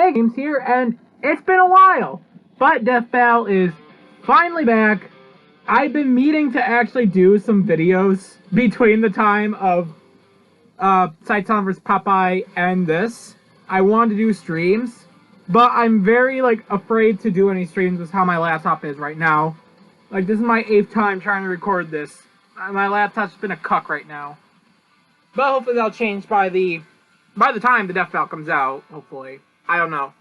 Hey, Games here, and it's been a while, but Death Battle is finally back. I've been meaning to actually do some videos between the time of Saitan vs. Popeye and this. I wanted to do streams, but I'm very, afraid to do any streams with how my laptop is right now. This is my 8th time trying to record this. My laptop's been a cuck right now. But hopefully that'll change by the time the Death Battle comes out, hopefully. I don't know.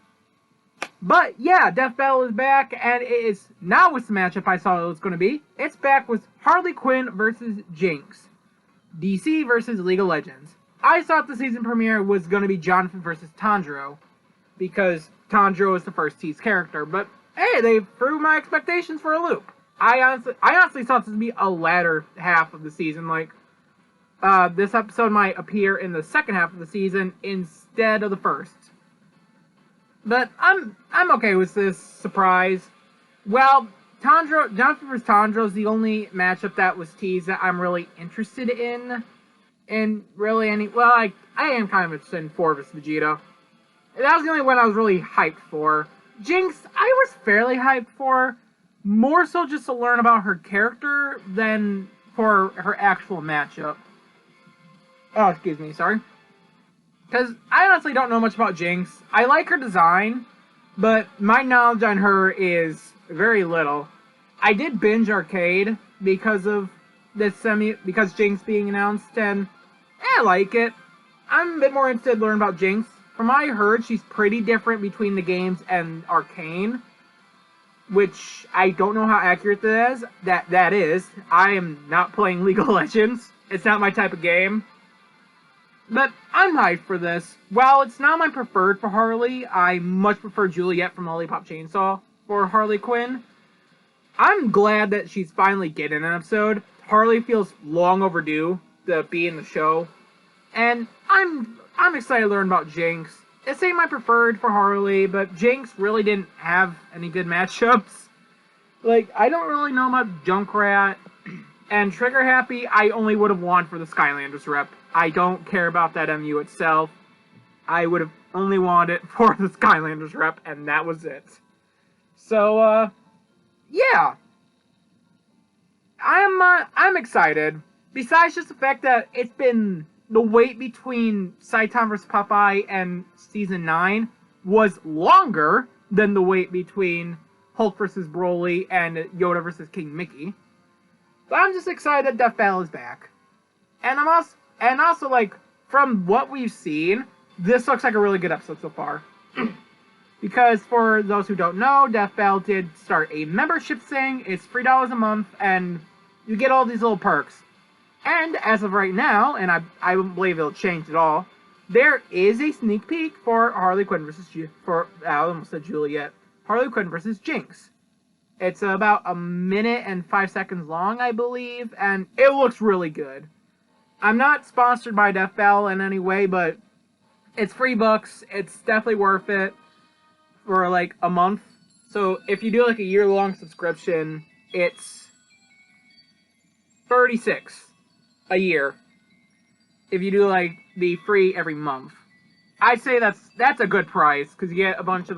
But yeah, Death Battle is back, and it is now with the matchup I saw it was going to be. It's back with Harley Quinn versus Jinx. DC versus League of Legends. I thought the season premiere was going to be Jonathan versus Tanjiro, because Tanjiro is the first T's character, but hey, they threw my expectations for a loop. I honestly thought this would be a latter half of the season, this episode might appear in the second half of the season instead of the first. But I'm okay with this surprise. Well, Jonathan vs. Tanjiro is the only matchup that was teased that I'm really interested in. And really I am kind of interested in 4 vs. Vegeta. That was the only one I was really hyped for. Jinx, I was fairly hyped for. More so just to learn about her character than for her actual matchup. Oh, excuse me, sorry. Because I honestly don't know much about Jinx. I like her design, but my knowledge on her is very little. I did binge Arcade because of because Jinx being announced, and I like it. I'm a bit more interested in learning about Jinx. From what I heard, she's pretty different between the games and Arcane, which I don't know how accurate that is. I am not playing League of Legends. It's not my type of game. But I'm hyped for this. While it's not my preferred for Harley, I much prefer Juliet from Lollipop Chainsaw for Harley Quinn. I'm glad that she's finally getting an episode. Harley feels long overdue to be in the show. And I'm excited to learn about Jinx. This ain't my preferred for Harley, but Jinx really didn't have any good matchups. I don't really know about Junkrat. And Trigger Happy, I only would have won for the Skylanders rep. I don't care about that MU itself. I would have only wanted it for the Skylanders rep, and that was it. So, yeah. I'm excited. Besides just the fact that it's been the wait between Saitan vs. Popeye and Season 9 was longer than the wait between Hulk vs. Broly and Yoda vs. King Mickey. But I'm just excited Death Battle is back. And also, from what we've seen, this looks like a really good episode so far. Because for those who don't know, Death Battle did start a membership thing. It's $3 a month, and you get all these little perks. And as of right now, and I don't believe it'll change at all, there is a sneak peek for Harley Quinn versus I almost said Juliet. Harley Quinn versus Jinx. It's about 1 minute and 5 seconds long, I believe, and it looks really good. I'm not sponsored by Death Battle in any way, but it's $3. It's definitely worth it for a month. So if you do a year-long subscription, it's $36 a year. If you do the free every month, I'd say that's a good price because you get a bunch of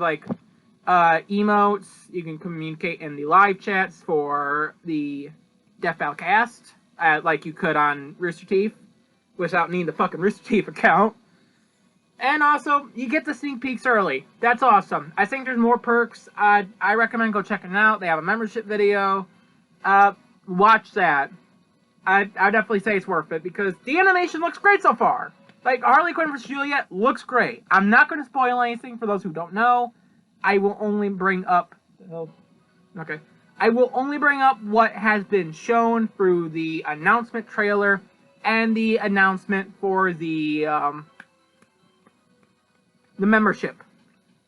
emotes. You can communicate in the live chats for the Death Battle cast, like you could on Rooster Teeth, without needing the fucking Rooster Teeth account. And also, you get the sneak peeks early. That's awesome. I think there's more perks. I recommend go checking it out. They have a membership video. Watch that. I definitely say it's worth it because the animation looks great so far. Harley Quinn vs. Juliet looks great. I'm not going to spoil anything for those who don't know. I will only bring up... Okay. I will only bring up what has been shown through the announcement trailer and the announcement for the membership.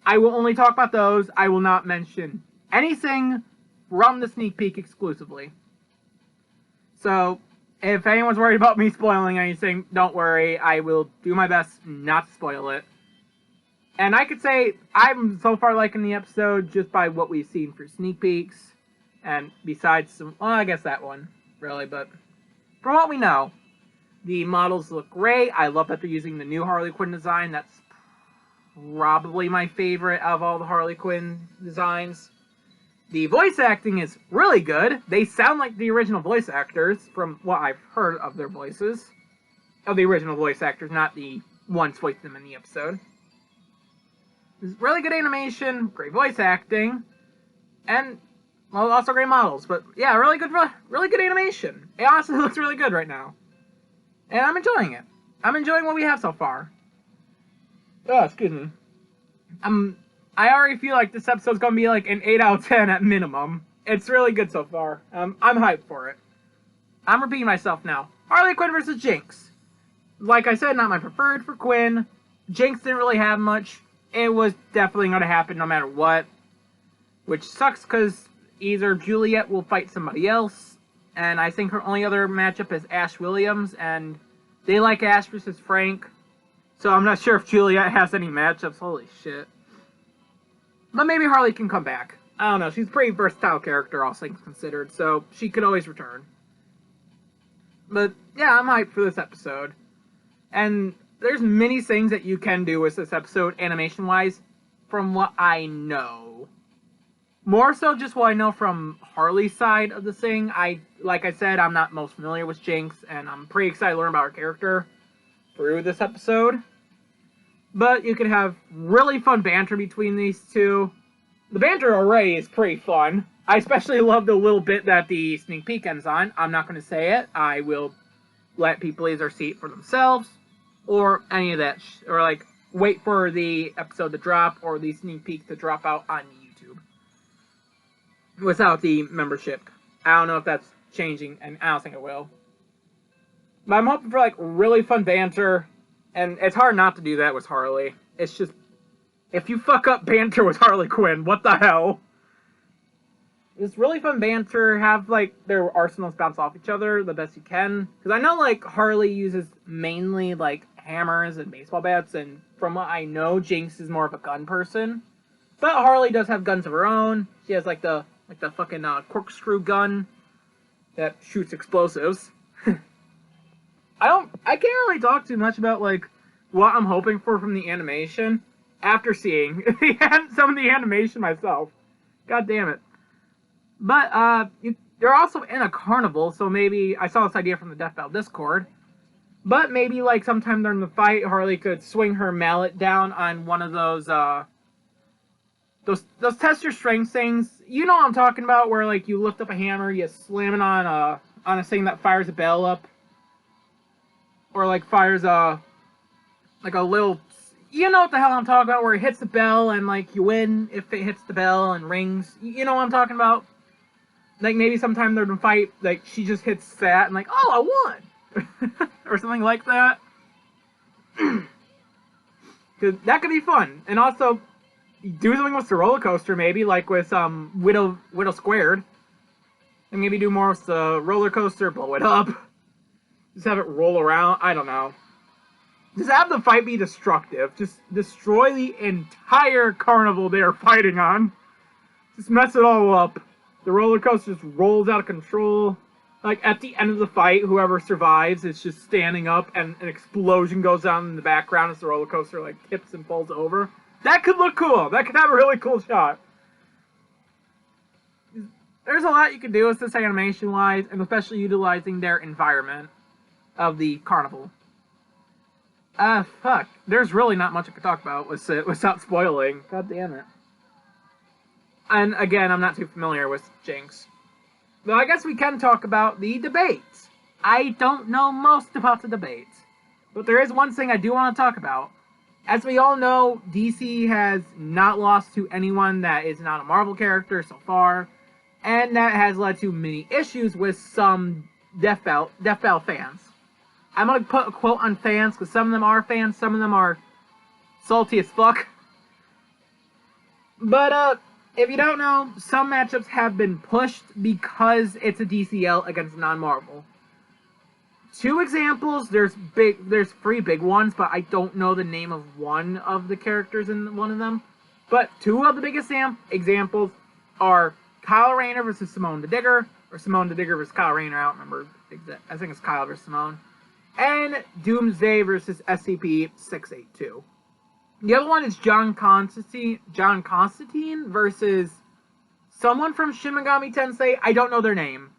I will only talk about those. I will not mention anything from the sneak peek exclusively. So, if anyone's worried about me spoiling anything, don't worry. I will do my best not to spoil it. And I could say I'm so far liking the episode just by what we've seen for sneak peeks. And besides some... Well, I guess that one, really. But from what we know, the models look great. I love that they're using the new Harley Quinn design. That's probably my favorite of all the Harley Quinn designs. The voice acting is really good. They sound like the original voice actors from what I've heard of their voices. Of the original voice actors, not the ones voicing them in the episode. It's really good animation, great voice acting, and, well, also great models. But yeah, really good animation. It honestly looks really good right now. And I'm enjoying it. I'm enjoying what we have so far. Oh, excuse me. I already feel like this episode's gonna be like an 8 out of 10 at minimum. It's really good so far. I'm hyped for it. I'm repeating myself now. Harley Quinn versus Jinx. Like I said, not my preferred for Quinn. Jinx didn't really have much. It was definitely gonna happen no matter what. Which sucks because either Juliet will fight somebody else, and I think her only other matchup is Ash Williams, and they like Ash versus Frank. So I'm not sure if Juliet has any matchups. Holy shit. But maybe Harley can come back. I don't know. She's a pretty versatile character, all things considered, so she could always return. But yeah, I'm hyped for this episode. And there's many things that you can do with this episode, animation-wise, from what I know. More so just what I know from Harley's side of the thing. Like I said, I'm not most familiar with Jinx, and I'm pretty excited to learn about her character through this episode. But you can have really fun banter between these two. The banter already is pretty fun. I especially love the little bit that the sneak peek ends on. I'm not going to say it. I will let people either see it for themselves, or any of that, or like wait for the episode to drop, or the sneak peek to drop out on YouTube. Without the membership. I don't know if that's changing, and I don't think it will. But I'm hoping for like really fun banter, and it's hard not to do that with Harley. It's just, if you fuck up banter with Harley Quinn, what the hell? It's really fun banter, have like their arsenals bounce off each other the best you can. Because I know like Harley uses mainly like hammers and baseball bats, and from what I know, Jinx is more of a gun person. But Harley does have guns of her own. She has like the fucking corkscrew gun that shoots explosives. I can't really talk too much about like what I'm hoping for from the animation after seeing some of the animation myself. God damn it. But they're also in a carnival, so maybe I saw this idea from the Death Battle Discord. But maybe like sometime during the fight, Harley could swing her mallet down on one of those test your strength things. You know what I'm talking about, where like you lift up a hammer, you slam it on a thing that fires a bell up. Or like fires like a little, you know what the hell I'm talking about, where it hits the bell and like you win if it hits the bell and rings. You know what I'm talking about? Like maybe sometime during the fight, like she just hits that and like, oh, I won! Or something like that. Cause that could be fun. And also, do something with the roller coaster maybe, like with Widow Squared. And maybe do more with the roller coaster, blow it up. Just have it roll around. I don't know. Just have the fight be destructive. Just destroy the entire carnival they are fighting on. Just mess it all up. The roller coaster just rolls out of control. Like, at the end of the fight, whoever survives is just standing up and an explosion goes on in the background as the roller coaster, like, tips and falls over. That could look cool. That could have a really cool shot. There's a lot you can do with this animation-wise, and especially utilizing their environment of the carnival. Fuck. There's really not much I could talk about without spoiling. God damn it. And again, I'm not too familiar with Jinx. But I guess we can talk about the debates. I don't know most about the debates. But there is one thing I do want to talk about. As we all know, DC has not lost to anyone that is not a Marvel character so far. And that has led to many issues with some Death Battle fans. I'm going to put a quote on fans, because some of them are fans, some of them are salty as fuck. But, if you don't know, some matchups have been pushed because it's a DCL against non-Marvel. Two examples, there's 3 big ones, but I don't know the name of one of the characters in one of them. But 2 of the biggest examples are Kyle Rayner versus Simone the Digger, or Simone the Digger versus Kyle Rayner, I don't remember exactly. I think it's Kyle versus Simone. And Doomsday versus SCP-682. The other one is John Constantine versus someone from Shin Megami Tensei. I don't know their name.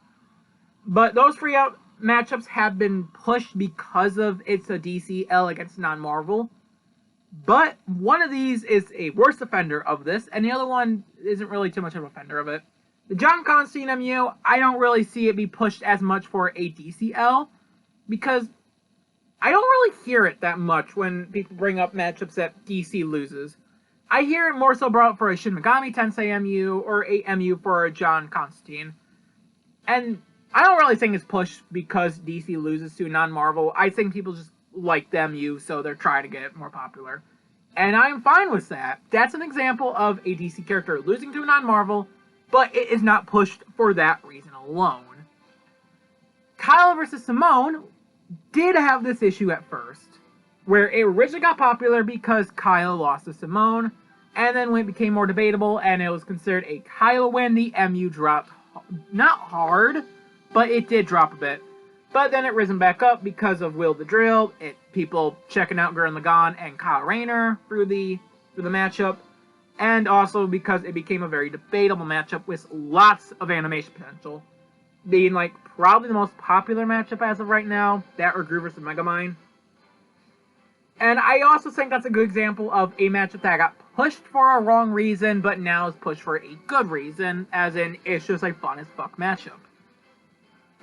But those three matchups have been pushed because of it's a DCL against non-Marvel. But one of these is a worse offender of this, and the other one isn't really too much of an offender of it. The John Constantine MU, I don't really see it be pushed as much for a DCL, because I don't really hear it that much when people bring up matchups that DC loses. I hear it more so brought up for a Shin Megami Tensei MU or a MU for a John Constantine. And I don't really think it's pushed because DC loses to non-Marvel. I think people just like the MU, so they're trying to get it more popular. And I'm fine with that. That's an example of a DC character losing to a non-Marvel, but it is not pushed for that reason alone. Kyle versus Simone did have this issue at first, where it originally got popular because Kyle lost to Simone, and then when it became more debatable and it was considered a Kyle win, the MU dropped, not hard, but it did drop a bit. But then it risen back up because of Will the Drill, people checking out Gurren Lagann and Kyle Rayner through the matchup, and also because it became a very debatable matchup with lots of animation potential, being like probably the most popular matchup as of right now, that or Gru vs. Megamind. And I also think that's a good example of a matchup that got pushed for a wrong reason, but now is pushed for a good reason, as in it's just a fun as fuck matchup.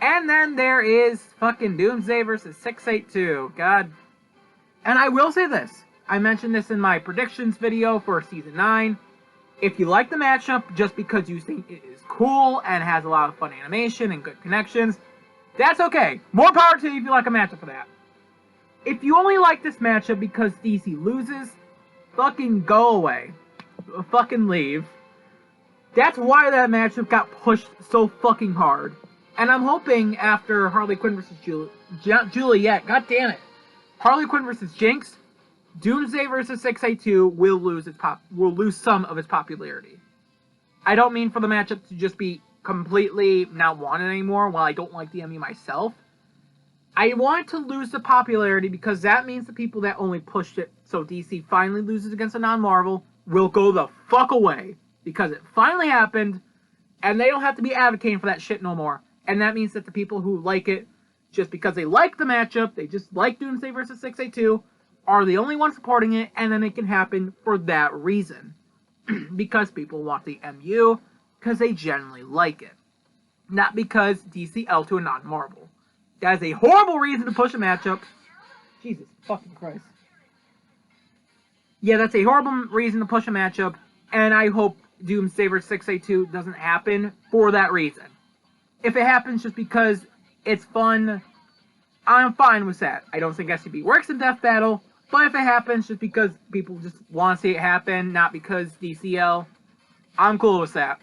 And then there is fucking Doomsday versus 682. God. And I will say this. I mentioned this in my predictions video for Season 9. If you like the matchup just because you think it is cool and has a lot of fun animation and good connections, that's okay. More power to you if you like a matchup for that. If you only like this matchup because DC loses, fucking go away. Fucking leave. That's why that matchup got pushed so fucking hard. And I'm hoping after Harley Quinn versus Juliet, god damn it, Harley Quinn versus Jinx, Doomsday versus 682 will lose some of its popularity. I don't mean for the matchup to just be completely not wanted anymore while I don't like the MU myself. I want to lose the popularity because that means the people that only pushed it so DC finally loses against a non-Marvel will go the fuck away. Because it finally happened, and they don't have to be advocating for that shit no more. And that means that the people who like it, just because they like the matchup, they just like Doomsday vs. 682, are the only ones supporting it, and then it can happen for that reason. Because people want the MU, because they generally like it. Not because DCL to a non-Marvel. That is a horrible reason to push a matchup. Jesus fucking Christ. Yeah, that's a horrible reason to push a matchup, and I hope Doomsday vs. 682 doesn't happen for that reason. If it happens just because it's fun, I'm fine with that. I don't think SCP works in Death Battle, but if it happens just because people just want to see it happen, not because DCL, I'm cool with that.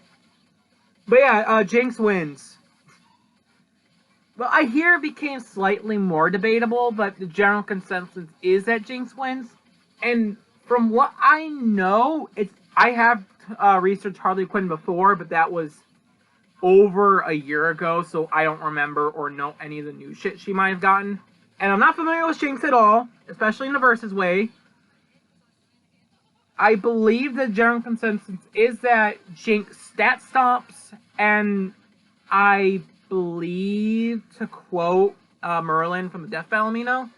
But yeah, Jinx wins. Well, I hear it became slightly more debatable, but the general consensus is that Jinx wins. And from what I know, I have researched Harley Quinn before, but that was over a year ago, so I don't remember or know any of the new shit she might have gotten. And I'm not familiar with Jinx at all, especially in the Versus way. I believe the general consensus is that Jinx stat stomps, and I believe, to quote Merlin from the Death Battle Amino,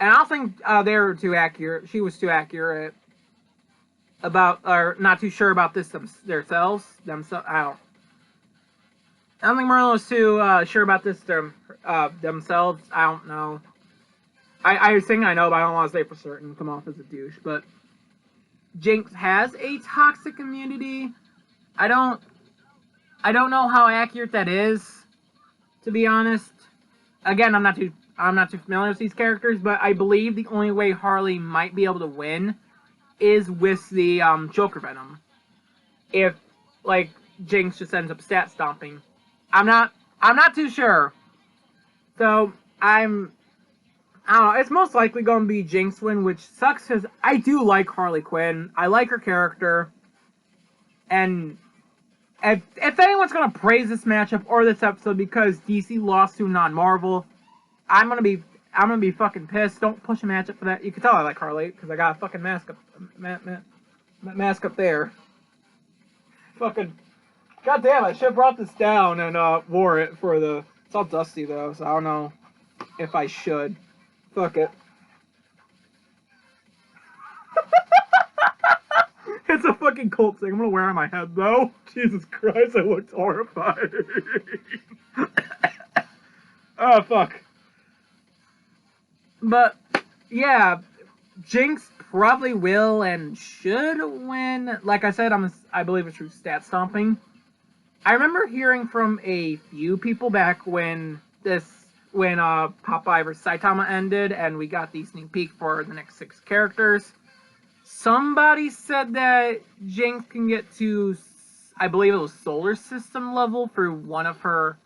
and I don't think they were too accurate. She was too accurate about, or not too sure about this themselves. I don't think Merlin was too sure about this themselves. I don't know. I think I know, but I don't want to say for certain. Come off as a douche. But Jinx has a toxic immunity. I don't know how accurate that is, to be honest. Again, I'm not too familiar with these characters, but I believe the only way Harley might be able to win is with the Joker Venom. If like Jinx just ends up stat stomping. I'm not too sure. So I don't know, it's most likely going to be Jinx win, which sucks because I do like Harley Quinn. I like her character. And if anyone's going to praise this matchup or this episode because DC lost to non-Marvel, I'm going to be I'm gonna be fucking pissed. Don't push a matchup for that. You can tell I like Harley, because I got a fucking mask up, mask up there. Fucking, goddamn, I should have brought this down and wore it for the, it's all dusty though, so I don't know if I should. Fuck it. It's a fucking cult thing. I'm gonna wear it on my head though. Jesus Christ, I looked horrified. Oh, fuck. But, yeah, Jinx probably will and should win. Like I said, I believe it's through stat stomping. I remember hearing from a few people back when Popeye vs. Saitama ended and we got the sneak peek for the next 6 characters. Somebody said that Jinx can get to, I believe it was solar system level through one of her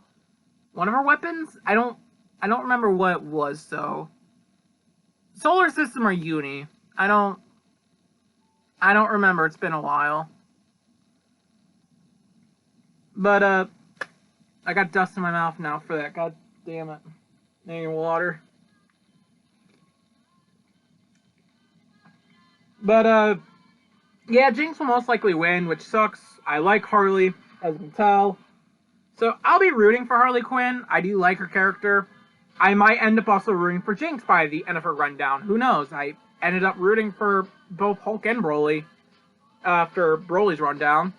weapons. I don't remember what it was though. Solar system or uni. I don't remember. It's been a while. But I got dust in my mouth now for that. God damn it. Need water. But yeah, Jinx will most likely win, which sucks. I like Harley, as you can tell. So I'll be rooting for Harley Quinn. I do like her character. I might end up also rooting for Jinx by the end of her rundown. Who knows? I ended up rooting for both Hulk and Broly after Broly's rundown.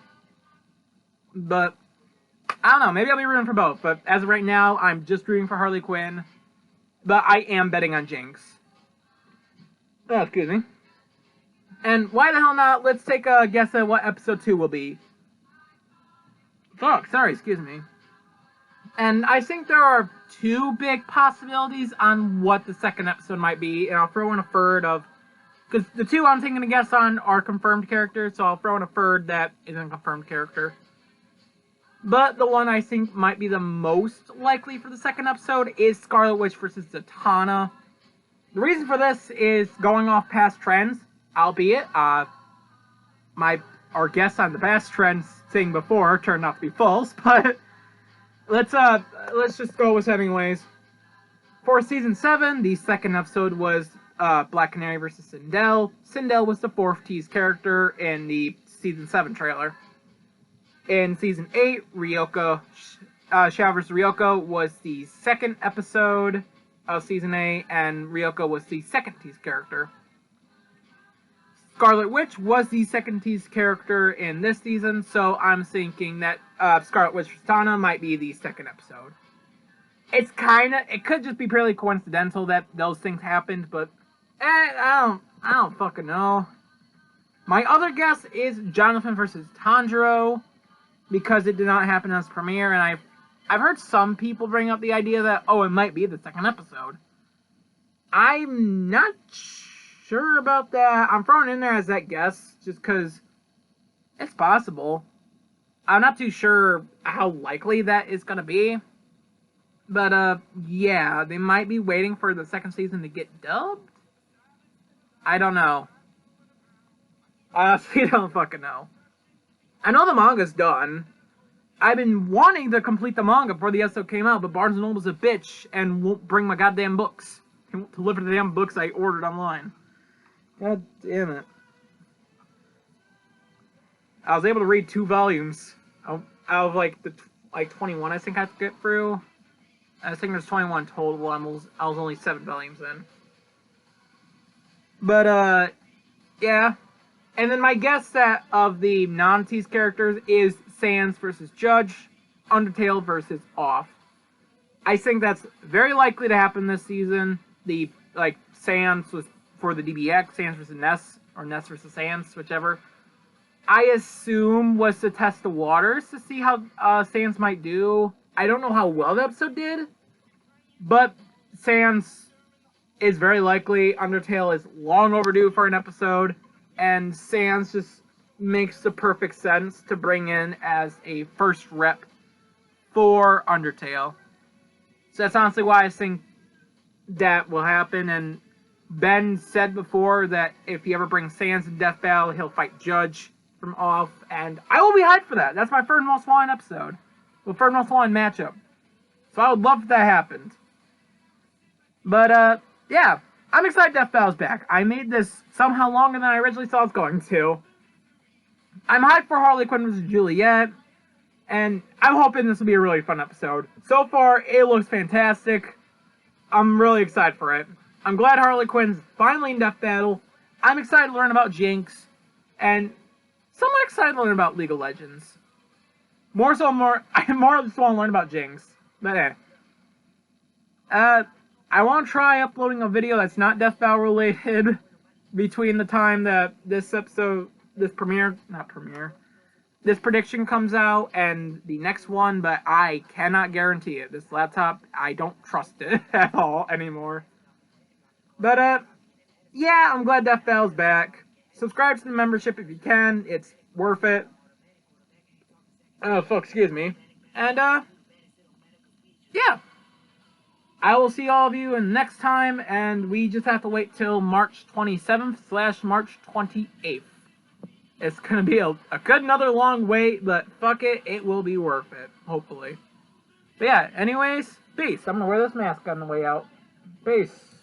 But I don't know. Maybe I'll be rooting for both. But as of right now, I'm just rooting for Harley Quinn. But I am betting on Jinx. Oh, excuse me. And why the hell not? Let's take a guess at what episode 2 will be. Fuck, sorry, excuse me. And I think there are 2 big possibilities on what the second episode might be, and I'll throw in a third of... Because the 2 I'm thinking to guess on are confirmed characters, so I'll throw in a third that isn't a confirmed character. But the one I think might be the most likely for the second episode is Scarlet Witch versus Zatanna. The reason for this is going off past trends, albeit, our guess on the past trends thing before turned out to be false, but... Let's just go with Hemingway's. For Season 7, the second episode was Black Canary versus Sindel. Sindel was the 4th tease character in the Season 7 trailer. In Season 8, Xiao vs. Ryoko was the 2nd episode of Season 8, and Ryoko was the 2nd tease character. Scarlet Witch was the 2nd tease character in this season, so I'm thinking that Scarlet Witch Zatanna might be the 2nd episode. It could just be purely coincidental that those things happened, but I don't fucking know. My other guess is Jonathan versus Tanjiro, because it did not happen as premiere, and I've heard some people bring up the idea that, oh, it might be the 2nd episode. I'm not sure about that. I'm throwing it in there as that guess, just because it's possible. I'm not too sure how likely that is going to be. But, yeah, they might be waiting for the 2nd season to get dubbed? I don't know. I honestly don't fucking know. I know the manga's done. I've been wanting to complete the manga before the episode came out, but Barnes & Noble's a bitch and won't bring my goddamn books. He won't deliver the damn books I ordered online. God damn it. I was able to read 2 volumes out of like 21 I think I have to get through. I think there's 21 total. I was only 7 volumes in. But yeah. And then my guess that of the non-tease characters is Sans versus Judge, Undertale versus Off. I think that's very likely to happen this season. The Sans was for the DBX, Sans versus Ness, or Ness versus Sans, whichever. I assume was to test the waters to see how Sans might do. I don't know how well the episode did, but Sans is very likely. Undertale is long overdue for an episode, and Sans just makes the perfect sense to bring in as a first rep for Undertale. So that's honestly why I think that will happen, and Ben said before that if he ever brings Sans in Death Battle, he'll fight Judge from Off, and I will be hyped for that. That's my third most wanted episode. Well, third most wanted matchup. So I would love if that happened. But, yeah. I'm excited Death Battle's back. I made this somehow longer than I originally thought I was going to. I'm hyped for Harley Quinn vs. Juliet, and I'm hoping this will be a really fun episode. So far, it looks fantastic. I'm really excited for it. I'm glad Harley Quinn's finally in Death Battle. I'm excited to learn about Jinx, and somewhat excited to learn about League of Legends. I more just want to learn about Jinx. But I want to try uploading a video that's not Death Battle related between the time that this prediction comes out and the next one, but I cannot guarantee it. This laptop, I don't trust it at all anymore. But, yeah, I'm glad Death Battle's back. Subscribe to the membership if you can. It's worth it. Oh, excuse me. And, yeah. I will see all of you in next time, and we just have to wait till March 27th / March 28th. It's gonna be a good another long wait, but fuck it, it will be worth it, hopefully. But yeah, anyways, peace. I'm gonna wear this mask on the way out. Peace.